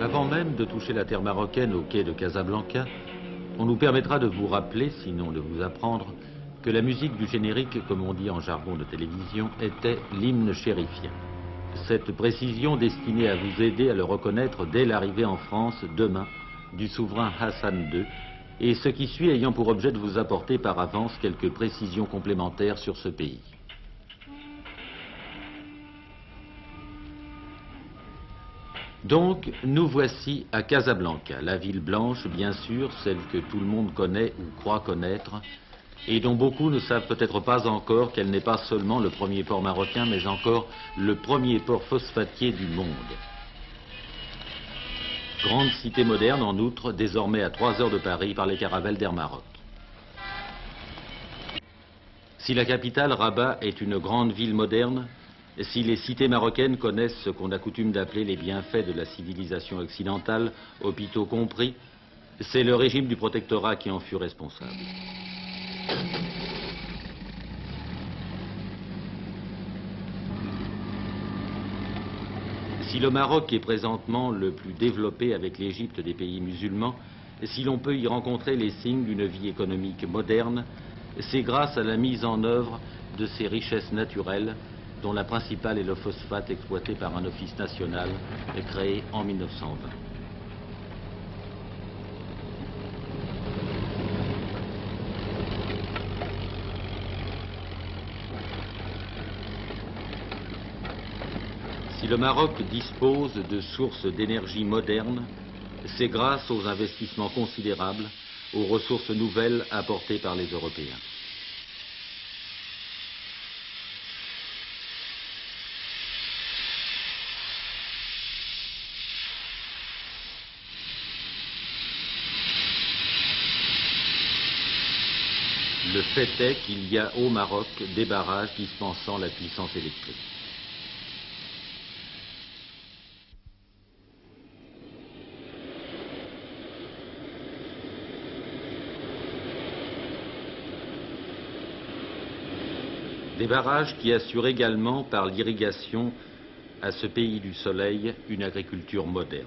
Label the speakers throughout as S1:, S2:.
S1: Avant même de toucher la terre marocaine au quai de Casablanca, on nous permettra de vous rappeler, sinon de vous apprendre, que la musique du générique, comme on dit en jargon de télévision, était l'hymne chérifien. Cette précision destinée à vous aider à le reconnaître dès l'arrivée en France, demain, du souverain Hassan II, et ce qui suit ayant pour objet de vous apporter par avance quelques précisions complémentaires sur ce pays. Donc, nous voici à Casablanca, la ville blanche, bien sûr, celle que tout le monde connaît ou croit connaître, et dont beaucoup ne savent peut-être pas encore qu'elle n'est pas seulement le premier port marocain, mais encore le premier port phosphatier du monde. Grande cité moderne, en outre, désormais à 3 heures de Paris par les caravelles d'Air Maroc. Si la capitale, Rabat, est une grande ville moderne, si les cités marocaines connaissent ce qu'on a coutume d'appeler les bienfaits de la civilisation occidentale, hôpitaux compris, c'est le régime du protectorat qui en fut responsable. Si le Maroc est présentement le plus développé avec l'Égypte des pays musulmans, si l'on peut y rencontrer les signes d'une vie économique moderne, c'est grâce à la mise en œuvre de ces richesses naturelles, dont la principale est le phosphate exploité par un office national créé en 1920. Si le Maroc dispose de sources d'énergie modernes, c'est grâce aux investissements considérables, aux ressources nouvelles apportées par les Européens. Le fait est qu'il y a au Maroc des barrages dispensant la puissance électrique. Des barrages qui assurent également par l'irrigation à ce pays du soleil une agriculture moderne.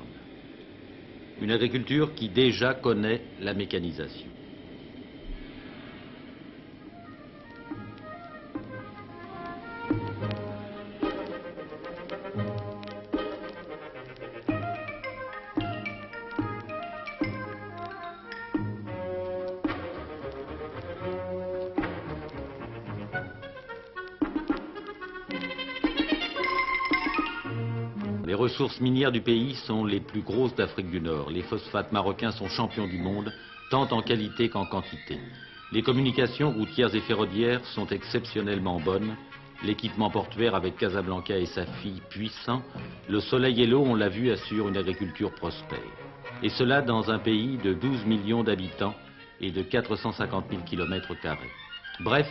S1: Une agriculture qui déjà connaît la mécanisation. Les ressources minières du pays sont les plus grosses d'Afrique du Nord. Les phosphates marocains sont champions du monde, tant en qualité qu'en quantité. Les communications routières et ferroviaires sont exceptionnellement bonnes. L'équipement portuaire avec Casablanca et sa fille puissant. Le soleil et l'eau, on l'a vu, assurent une agriculture prospère. Et cela dans un pays de 12 millions d'habitants et de 450 000 km². Bref,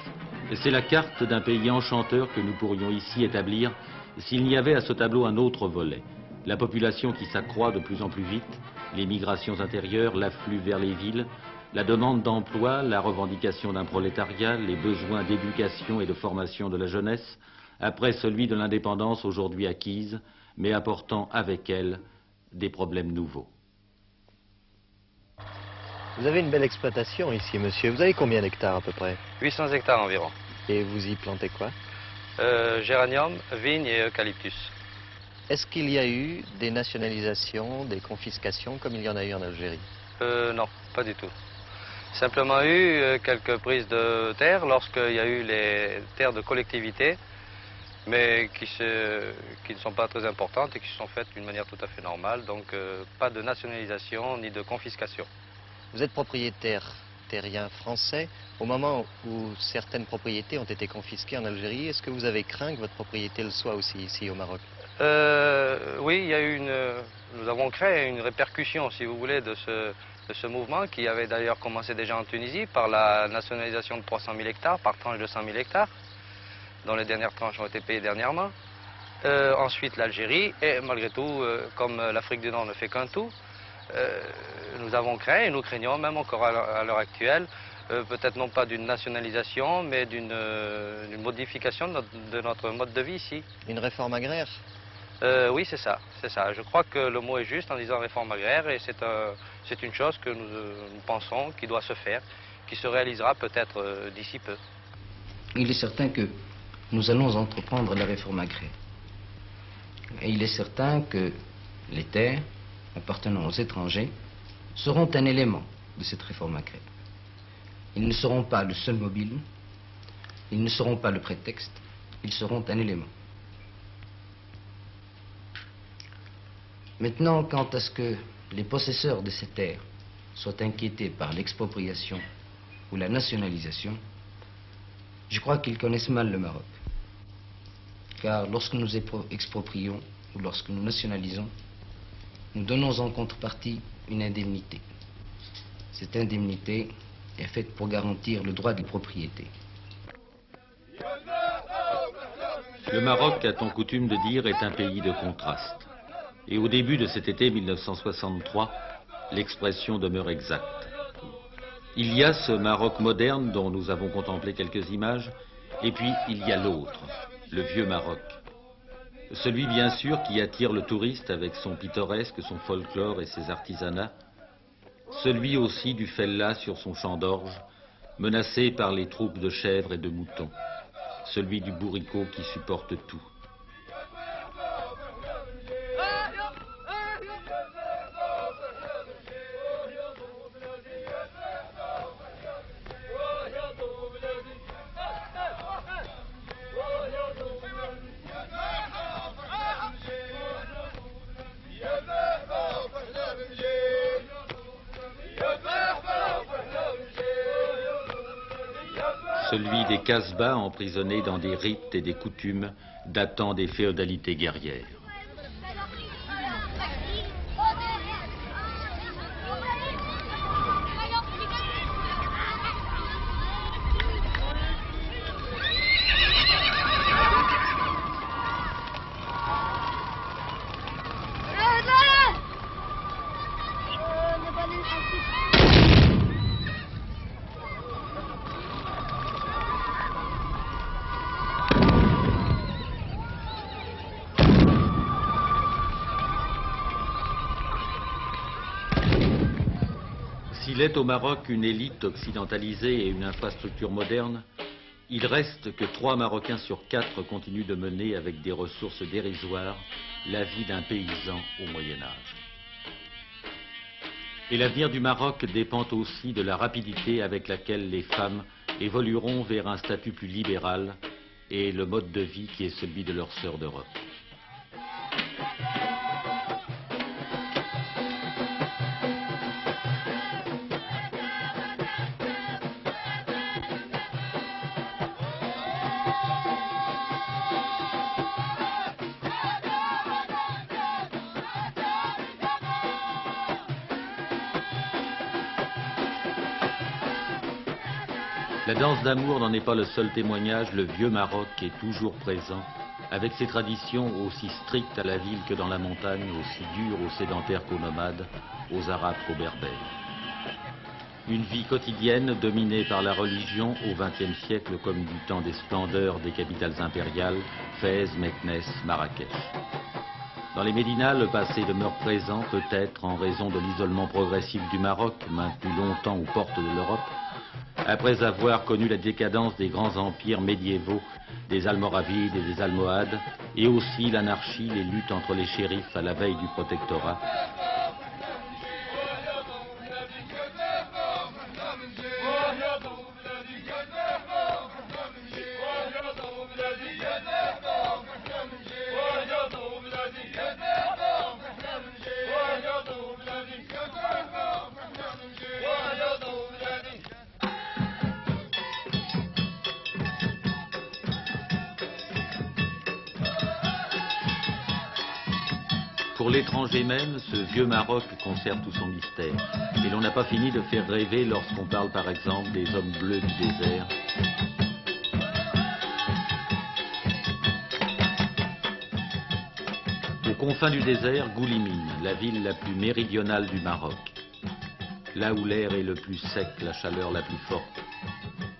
S1: c'est la carte d'un pays enchanteur que nous pourrions ici établir s'il n'y avait à ce tableau un autre volet. La population qui s'accroît de plus en plus vite, les migrations intérieures, l'afflux vers les villes, la demande d'emploi, la revendication d'un prolétariat, les besoins d'éducation et de formation de la jeunesse, après celui de l'indépendance aujourd'hui acquise, mais apportant avec elle des problèmes nouveaux.
S2: Vous avez une belle exploitation ici, monsieur. Vous avez combien d'hectares à peu près?
S3: 800 hectares environ.
S2: Et vous y plantez quoi?
S3: Géranium, vigne et eucalyptus.
S2: Est-ce qu'il y a eu des nationalisations, des confiscations, comme il y en a eu en Algérie?
S3: Non, pas du tout. Simplement eu quelques prises de terre lorsqu'il y a eu les terres de collectivité, mais qui ne sont pas très importantes et qui se sont faites d'une manière tout à fait normale. Donc pas de nationalisation ni de confiscation.
S2: Vous êtes propriétaire terrien français. Au moment où certaines propriétés ont été confisquées en Algérie, est-ce que vous avez craint que votre propriété le soit aussi ici au Maroc?
S3: Oui, il y a eu nous avons créé une répercussion, si vous voulez, de ce mouvement qui avait d'ailleurs commencé déjà en Tunisie par la nationalisation de 300 000 hectares par tranche de 100 000 hectares, dont les dernières tranches ont été payées dernièrement. Ensuite l'Algérie, et malgré tout, comme l'Afrique du Nord ne fait qu'un tout, nous avons créé, et nous craignons même encore à l'heure actuelle, peut-être non pas d'une nationalisation, mais d'une modification de notre mode de vie ici.
S2: Une réforme agraire?
S3: Oui, c'est ça, c'est ça. Je crois que le mot est juste en disant réforme agraire et c'est une chose que nous pensons qui doit se faire, qui se réalisera peut-être d'ici peu.
S4: Il est certain que nous allons entreprendre la réforme agraire. Et il est certain que les terres appartenant aux étrangers seront un élément de cette réforme agraire. Ils ne seront pas le seul mobile, ils ne seront pas le prétexte, ils seront un élément. Maintenant, quant à ce que les possesseurs de ces terres soient inquiétés par l'expropriation ou la nationalisation, je crois qu'ils connaissent mal le Maroc. Car lorsque nous exproprions ou lorsque nous nationalisons, nous donnons en contrepartie une indemnité. Cette indemnité est faite pour garantir le droit de propriété.
S1: Le Maroc, a-t-on coutume de dire, est un pays de contrastes. Et au début de cet été 1963, l'expression demeure exacte. Il y a ce Maroc moderne dont nous avons contemplé quelques images, et puis il y a l'autre, le vieux Maroc. Celui bien sûr qui attire le touriste avec son pittoresque, son folklore et ses artisanats. Celui aussi du fellah sur son champ d'orge, menacé par les troupes de chèvres et de moutons. Celui du bourricot qui supporte tout. Celui des Casbahs emprisonnés dans des rites et des coutumes datant des féodalités guerrières. S'il est au Maroc une élite occidentalisée et une infrastructure moderne, il reste que 3 Marocains sur 4 continuent de mener avec des ressources dérisoires la vie d'un paysan au Moyen-Âge. Et l'avenir du Maroc dépend aussi de la rapidité avec laquelle les femmes évolueront vers un statut plus libéral et le mode de vie qui est celui de leurs sœurs d'Europe. La danse d'amour n'en est pas le seul témoignage, le vieux Maroc est toujours présent, avec ses traditions aussi strictes à la ville que dans la montagne, aussi dures aux sédentaires qu'aux nomades, aux arabes qu'aux berbères. Une vie quotidienne dominée par la religion au XXe siècle comme du temps des splendeurs des capitales impériales, Fès, Meknès, Marrakech. Dans les médinas, le passé demeure présent, peut-être en raison de l'isolement progressif du Maroc, maintenu longtemps aux portes de l'Europe, après avoir connu la décadence des grands empires médiévaux, des Almoravides et des Almohades, et aussi l'anarchie, les luttes entre les shérifs à la veille du protectorat. Pour l'étranger même, ce vieux Maroc conserve tout son mystère. Et l'on n'a pas fini de faire rêver lorsqu'on parle par exemple des hommes bleus du désert. Aux confins du désert, Goulimine, la ville la plus méridionale du Maroc. Là où l'air est le plus sec, la chaleur la plus forte.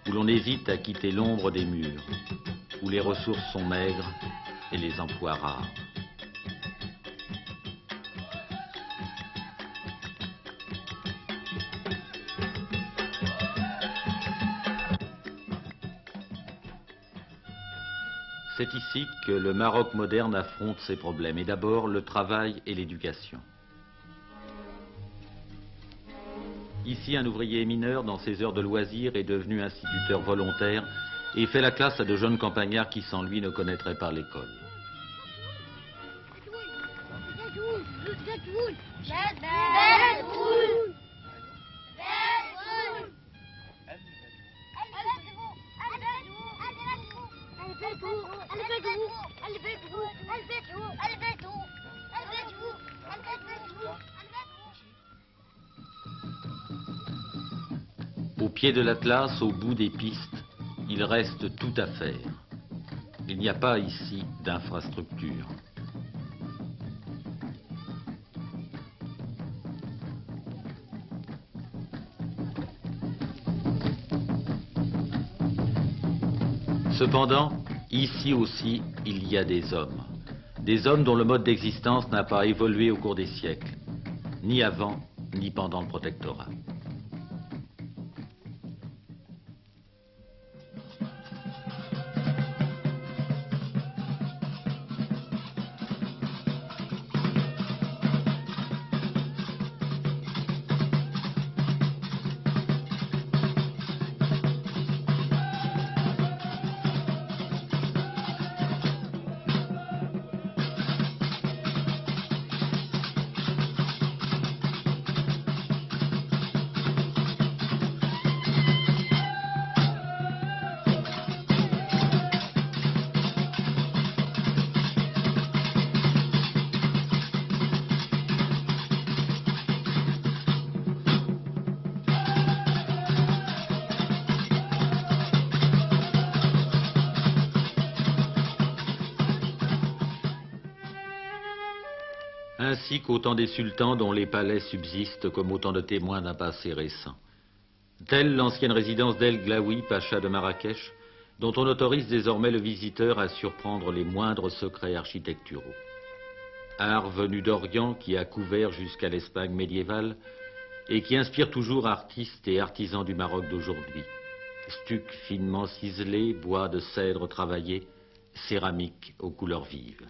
S1: Où l'on hésite à quitter l'ombre des murs. Où les ressources sont maigres et les emplois rares. C'est ici que le Maroc moderne affronte ses problèmes, et d'abord le travail et l'éducation. Ici, un ouvrier mineur, dans ses heures de loisirs, est devenu instituteur volontaire et fait la classe à de jeunes campagnards qui, sans lui, ne connaîtraient pas l'école. Au pied de l'Atlas, au bout des pistes, il reste tout à faire. Il n'y a pas ici d'infrastructure. Cependant, ici aussi, il y a des hommes. Des hommes dont le mode d'existence n'a pas évolué au cours des siècles, ni avant, ni pendant le protectorat. Ainsi qu'au temps des sultans dont les palais subsistent comme autant de témoins d'un passé récent. Telle l'ancienne résidence d'El Glaoui, pacha de Marrakech, dont on autorise désormais le visiteur à surprendre les moindres secrets architecturaux. Art venu d'Orient qui a couvert jusqu'à l'Espagne médiévale et qui inspire toujours artistes et artisans du Maroc d'aujourd'hui. Stucs finement ciselés, bois de cèdre travaillé, céramique aux couleurs vives.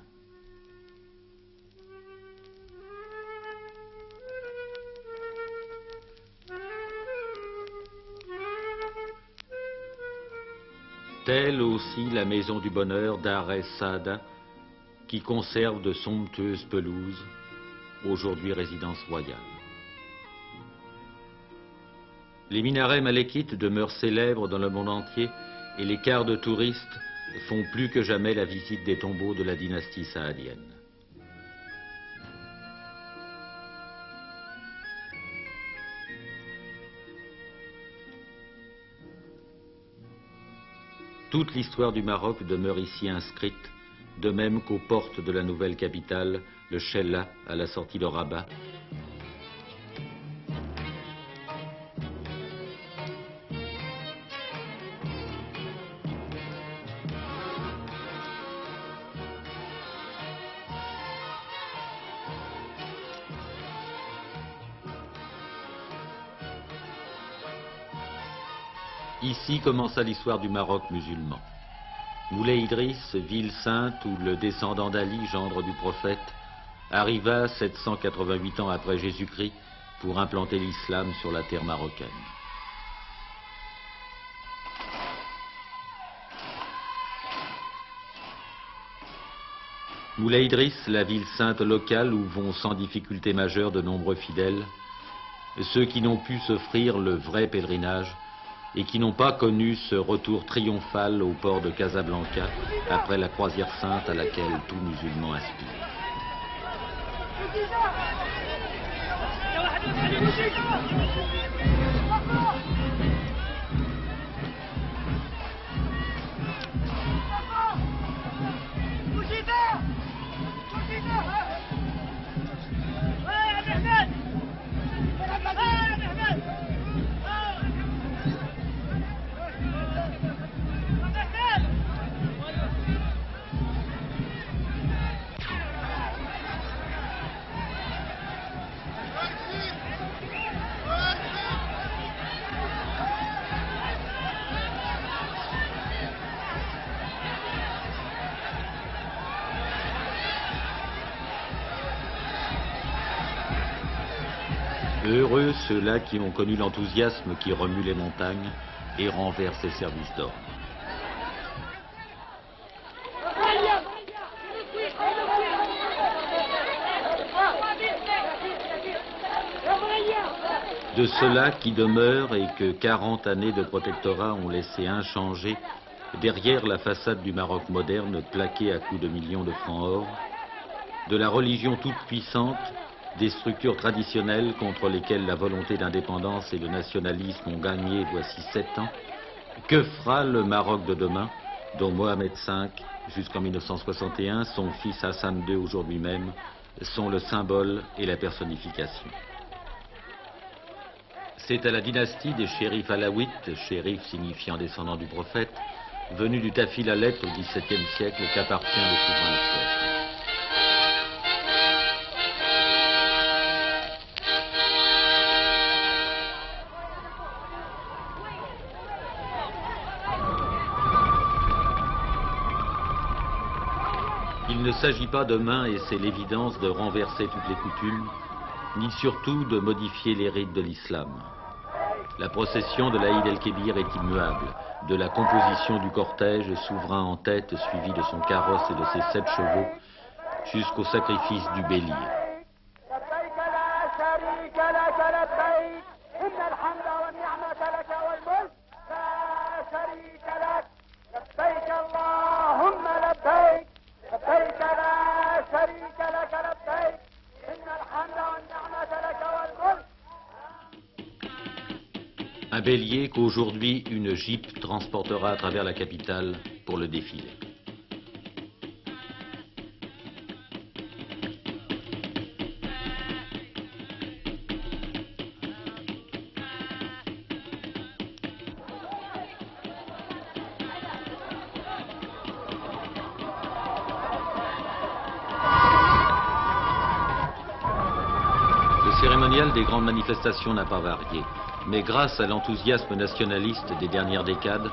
S1: Telle aussi la maison du bonheur d'Ar es Saada, qui conserve de somptueuses pelouses, aujourd'hui résidence royale. Les minarets malékites demeurent célèbres dans le monde entier et les quarts de touristes font plus que jamais la visite des tombeaux de la dynastie saadienne. Toute l'histoire du Maroc demeure ici inscrite, de même qu'aux portes de la nouvelle capitale, le Chella à la sortie de Rabat. Ici commença l'histoire du Maroc musulman. Moulay Idriss, ville sainte où le descendant d'Ali, gendre du prophète, arriva 788 ans après Jésus-Christ pour implanter l'islam sur la terre marocaine. Moulay Idriss, la ville sainte locale où vont sans difficulté majeure de nombreux fidèles, ceux qui n'ont pu s'offrir le vrai pèlerinage et qui n'ont pas connu ce retour triomphal au port de Casablanca après la croisière sainte à laquelle tout musulman aspire. Heureux ceux-là qui ont connu l'enthousiasme qui remue les montagnes et renverse les services d'ordre. De ceux-là qui demeurent et que 40 années de protectorat ont laissé inchangés derrière la façade du Maroc moderne plaquée à coups de millions de francs or, de la religion toute puissante, des structures traditionnelles contre lesquelles la volonté d'indépendance et le nationalisme ont gagné voici 7 ans, que fera le Maroc de demain, dont Mohamed V, jusqu'en 1961, son fils Hassan II aujourd'hui même, sont le symbole et la personnification? C'est à la dynastie des shérifs alaouites, shérif signifiant descendant du prophète, venu du Tafilalet au XVIIe siècle qu'appartient le souverain actuel. Il ne s'agit pas demain, et c'est l'évidence, de renverser toutes les coutumes, ni surtout de modifier les rites de l'islam. La procession de l'Aïd el-Kébir est immuable, de la composition du cortège, souverain en tête, suivi de son carrosse et de ses 7 chevaux, jusqu'au sacrifice du bélier. Un bélier qu'aujourd'hui une Jeep transportera à travers la capitale pour le défilé. Le cérémonial des grandes manifestations n'a pas varié. Mais grâce à l'enthousiasme nationaliste des dernières décades,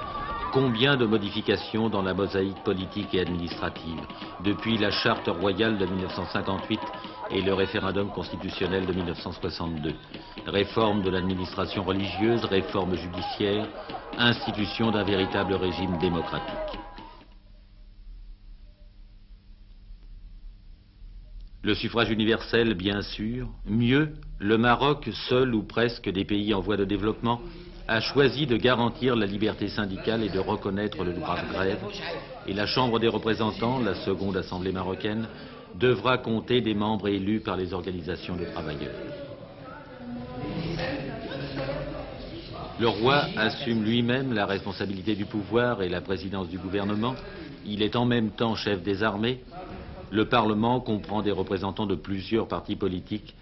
S1: combien de modifications dans la mosaïque politique et administrative, depuis la charte royale de 1958 et le référendum constitutionnel de 1962. Réforme de l'administration religieuse, réforme judiciaire, institution d'un véritable régime démocratique. Le suffrage universel, bien sûr. Mieux, le Maroc, seul ou presque des pays en voie de développement, a choisi de garantir la liberté syndicale et de reconnaître le droit de grève. Et la Chambre des représentants, la seconde assemblée marocaine, devra compter des membres élus par les organisations de travailleurs. Le roi assume lui-même la responsabilité du pouvoir et la présidence du gouvernement. Il est en même temps chef des armées. Le Parlement comprend des représentants de plusieurs partis politiques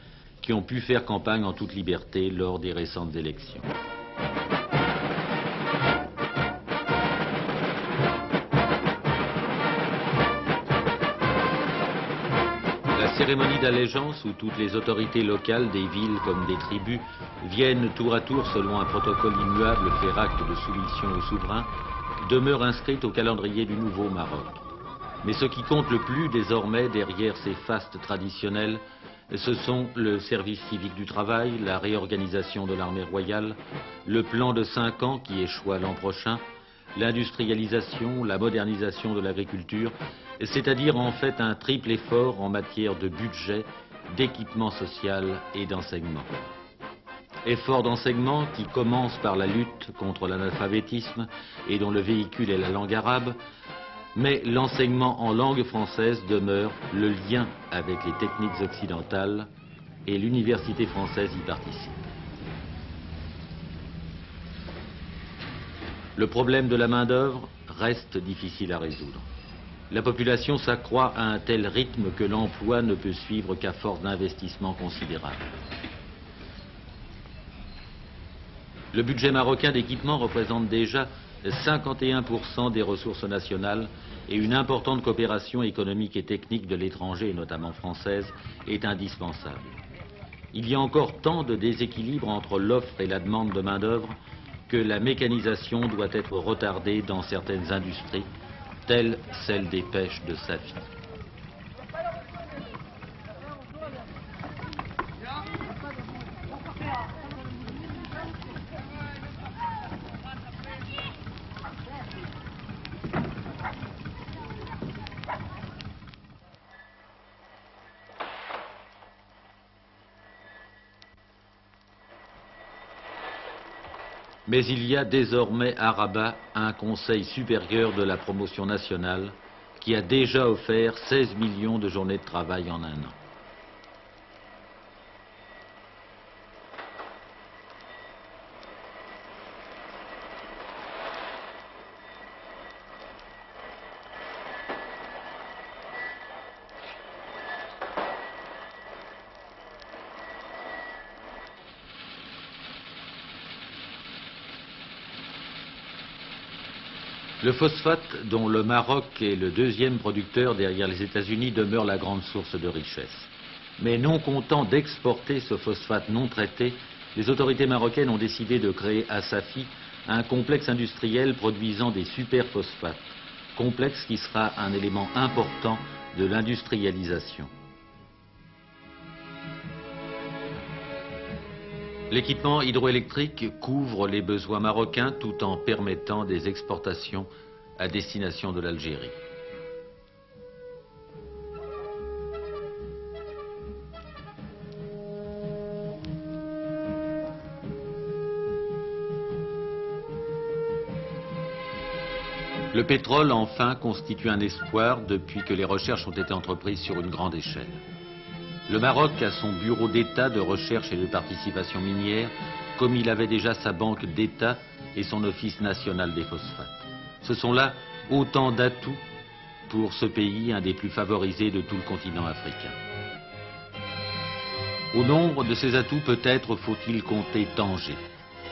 S1: qui ont pu faire campagne en toute liberté lors des récentes élections. La cérémonie d'allégeance où toutes les autorités locales des villes comme des tribus viennent tour à tour selon un protocole immuable faire acte de soumission au souverain demeure inscrite au calendrier du nouveau Maroc. Mais ce qui compte le plus désormais derrière ces fastes traditionnels, ce sont le service civique du travail, la réorganisation de l'armée royale, le plan de 5 ans qui échoua l'an prochain, l'industrialisation, la modernisation de l'agriculture, c'est-à-dire en fait un triple effort en matière de budget, d'équipement social et d'enseignement. Effort d'enseignement qui commence par la lutte contre l'analphabétisme et dont le véhicule est la langue arabe, mais l'enseignement en langue française demeure le lien avec les techniques occidentales et l'université française y participe. Le problème de la main-d'œuvre reste difficile à résoudre. La population s'accroît à un tel rythme que l'emploi ne peut suivre qu'à force d'investissements considérables. Le budget marocain d'équipement représente déjà 51% des ressources nationales et une importante coopération économique et technique de l'étranger, et notamment française, est indispensable. Il y a encore tant de déséquilibres entre l'offre et la demande de main-d'œuvre que la mécanisation doit être retardée dans certaines industries, telle celle des pêches de Safi. Mais il y a désormais à Rabat un conseil supérieur de la promotion nationale qui a déjà offert 16 millions de journées de travail en un an. Le phosphate, dont le Maroc est le deuxième producteur derrière les États-Unis, demeure la grande source de richesse. Mais non content d'exporter ce phosphate non traité, les autorités marocaines ont décidé de créer à Safi un complexe industriel produisant des superphosphates, complexe qui sera un élément important de l'industrialisation. L'équipement hydroélectrique couvre les besoins marocains tout en permettant des exportations à destination de l'Algérie. Le pétrole, enfin, constitue un espoir depuis que les recherches ont été entreprises sur une grande échelle. Le Maroc a son bureau d'État de recherche et de participation minière, comme il avait déjà sa banque d'État et son office national des phosphates. Ce sont là autant d'atouts pour ce pays, un des plus favorisés de tout le continent africain. Au nombre de ces atouts, peut-être faut-il compter Tanger,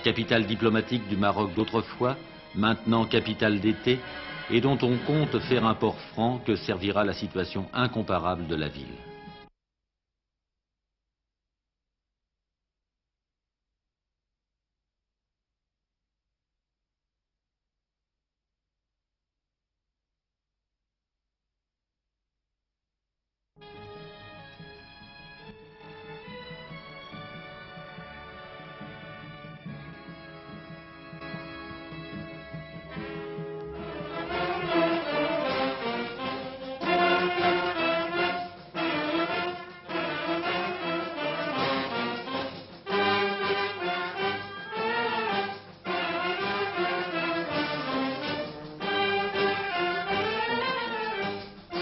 S1: capitale diplomatique du Maroc d'autrefois, maintenant capitale d'été, et dont on compte faire un port franc que servira la situation incomparable de la ville.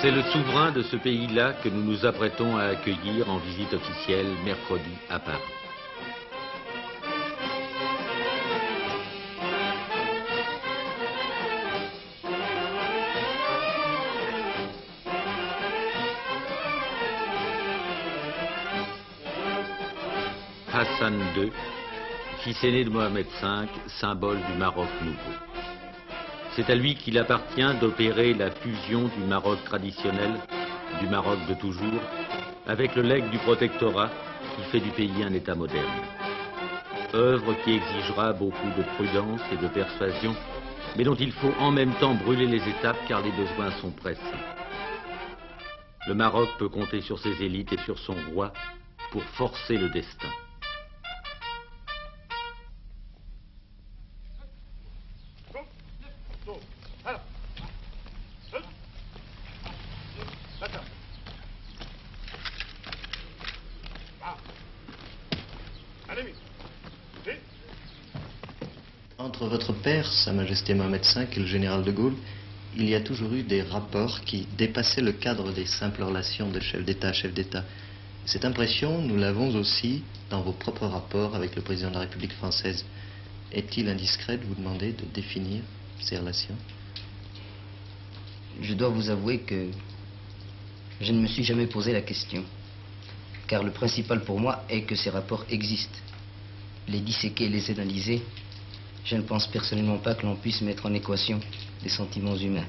S1: C'est le souverain de ce pays-là que nous nous apprêtons à accueillir en visite officielle mercredi à Paris. Hassan II, fils aîné de Mohamed V, symbole du Maroc nouveau. C'est à lui qu'il appartient d'opérer la fusion du Maroc traditionnel, du Maroc de toujours, avec le legs du protectorat qui fait du pays un État moderne. Œuvre qui exigera beaucoup de prudence et de persuasion, mais dont il faut en même temps brûler les étapes car les besoins sont pressés. Le Maroc peut compter sur ses élites et sur son roi pour forcer le destin.
S2: Entre votre père, Sa Majesté Mohamed V, et le général de Gaulle, il y a toujours eu des rapports qui dépassaient le cadre des simples relations de chef d'État à chef d'État. Cette impression, nous l'avons aussi dans vos propres rapports avec le président de la République française. Est-il indiscret de vous demander de définir ces relations?
S4: Je dois vous avouer que je ne me suis jamais posé la question, car le principal pour moi est que ces rapports existent. Les disséquer, les analyser, je ne pense personnellement pas que l'on puisse mettre en équation les sentiments humains.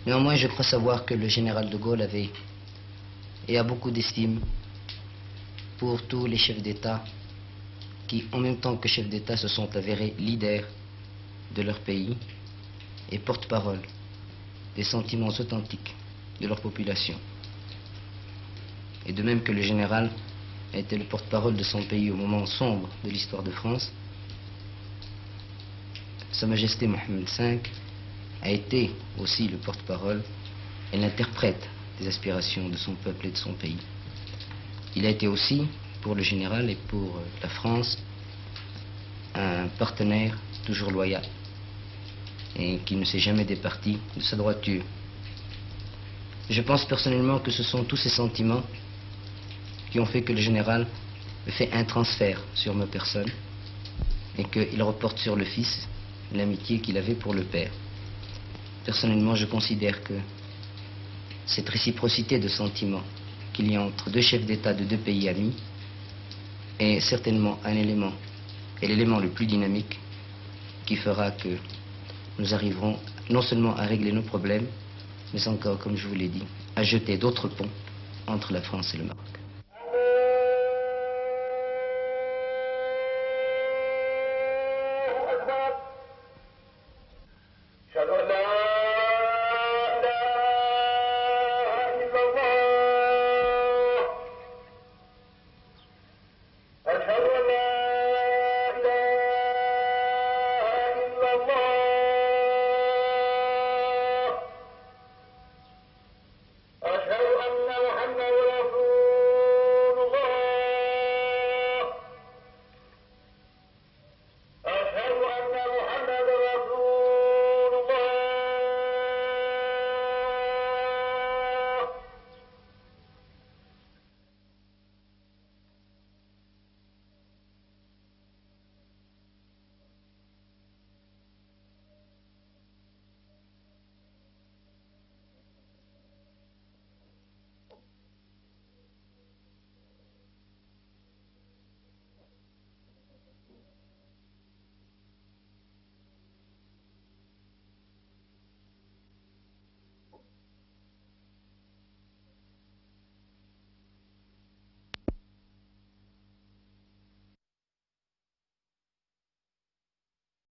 S4: Néanmoins, je crois savoir que le général de Gaulle avait et a beaucoup d'estime pour tous les chefs d'État qui, en même temps que chefs d'État, se sont avérés leaders de leur pays et porte-parole des sentiments authentiques de leur population. Et de même que le général a été le porte-parole de son pays au moment sombre de l'histoire de France, Sa Majesté Mohamed V a été aussi le porte-parole et l'interprète des aspirations de son peuple et de son pays. Il a été aussi, pour le général et pour la France, un partenaire toujours loyal et qui ne s'est jamais départi de sa droiture. Je pense personnellement que ce sont tous ces sentiments qui ont fait que le général fait un transfert sur ma personne et qu'il reporte sur le fils l'amitié qu'il avait pour le père. Personnellement, je considère que cette réciprocité de sentiments qu'il y a entre deux chefs d'État de deux pays amis est certainement un élément, et l'élément le plus dynamique qui fera que nous arriverons non seulement à régler nos problèmes, mais encore, comme je vous l'ai dit, à jeter d'autres ponts entre la France et le Maroc.